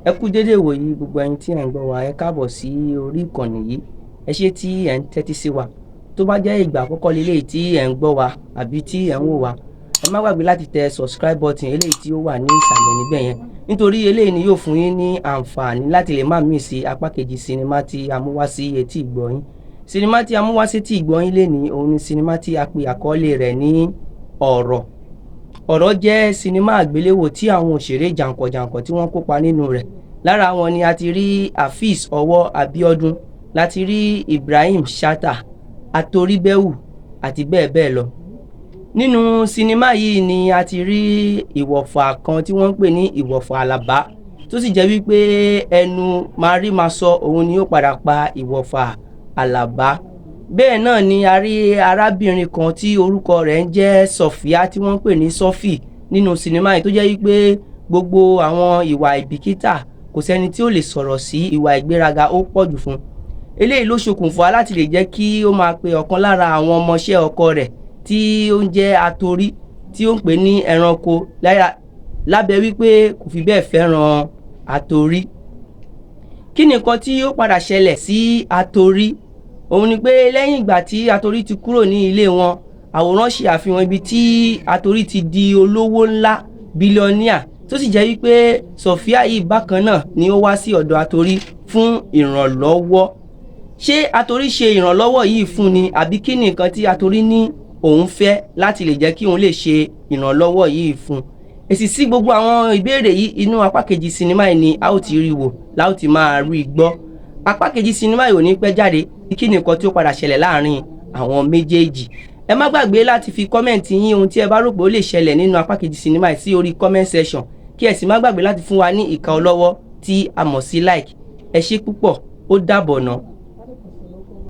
Ẹ kú dédé ìwòyí gbogbo ẹ̀yin tí ẹ̀ ń gbọ́ wa, ẹ káàbọ̀ sí orí ìkànnì yìí. Ẹ ṣé tí ẹ̀ ń tẹ́tí sí wa. Tó bá jẹ́ ìgbà àkọ́kọ́ leléyìí tí ẹ̀ ń gbọ́ wa àbí tí ẹ̀ ń wò wa, ẹ má gbàgbé láti tẹ subscribe button eléyìí tí ó wà ní ìsàlẹ̀ níbẹ̀ yẹn. Nítorí eléyìí ni yóò fún yín ní àǹfààní láti lè má miss apá kejì sinimá tí a mú wá sí etí ìgbọ́ yín. Sinimá tí a mú wá sí etí ìgbọ́ yín lénìí, òun ni sinimá tí a pè àkọlé rẹ̀ ní Ọ̀rọ̀. Ọ̀rọ̀ jẹ́ sinimá àgbéléwò tí àwọn òṣèré jàǹkànjàǹkàn tí wọ́n kópa nínú rẹ̀. Lára wọn ni a ti rí Afeez Ọwọ́ Abíọ́dún, láti rí Ibrahim Chatta, Atoríbẹ́wù àti bẹ́ẹ̀ bẹ́ẹ̀ lọ. Nínú sinimá yìí ni a ti rí ìwọ̀fà kan tí wọ́n ń pè ní ìwọ̀fà Àlàbá, tó sì jẹ́ wípé ẹnu máa rí máa sọ òun ni ó padà pa ìwọ̀fà Àlàbá. Bẹ́ẹ̀ náà ni a rí arábìnrin kan tí orúkọ rẹ̀ ń jẹ́ Sofia tí wọ́n ń pè ní Sọ́fì nínú sinimá yìí, tó jẹ́ wípé gbogbo àwọn ìwà ìbìkítà kò sẹ́ni tí ó lè sọ̀rọ̀ sí, ìwà ìgbéraga ó pọ̀jù fún. Eléyìí ló ṣokùnfà láti lè jẹ́ kí ó máa pe ọ̀kan lára àwọn ọmọọṣẹ́ ọkọ rẹ̀ tí ó ń jẹ́ Atorí, tí ó ń pè ní ẹranko, lábẹ́ wípé kò fi bẹ́ẹ̀ fẹ́ràn Atorí. Kí ni nǹkan tí ó padà ṣẹlẹ̀ sí Atorí? Òun ni pé lẹ́yìn ìgbà tí Atorí ti kúrò ní ilé wọn, àwòrán ṣe àfihàn ibi tí Atorí ti di olówó ńlá, bílíọ̀níà, tó sì jẹ́ wípé Sofia yìí bákan náà ni ó wá sí ọ̀dọ̀ Atorí fún ìrànlọ́wọ́. Ṣé Atorí ṣe ìrànlọ́wọ́ yìí fún ni, àbí kí ni nǹkan tí Atorí ní òun fẹ́ láti lè jẹ́ kí òun lè ṣe ìrànlọ́wọ́ yìí fún? Èsì sí gbogbo àwọn ìbéèrè yìí inú apá kejì sinimá yìí ni a ó ti rí wò, la ó ti máa rí gbọ́. Apá kejì sinimá yìí ò ní pẹ́ jáde. Kí ni nǹkan tí ó padà ṣẹlẹ̀ láàrin àwọn méjèèjì? Ẹ má gbàgbé láti fi kọ́mẹ̀ntì yín ohun tí ẹ bá rò pé ó lè ṣẹlẹ̀ nínú apá kejì sinimá yìí sí orí comment section. Kí ẹ sì má gbàgbé láti fún wa ní ìka ọlọ́wọ́ tí a mọ̀ sí like. Ẹ ṣé púpọ̀, ó dàbọ̀ ná.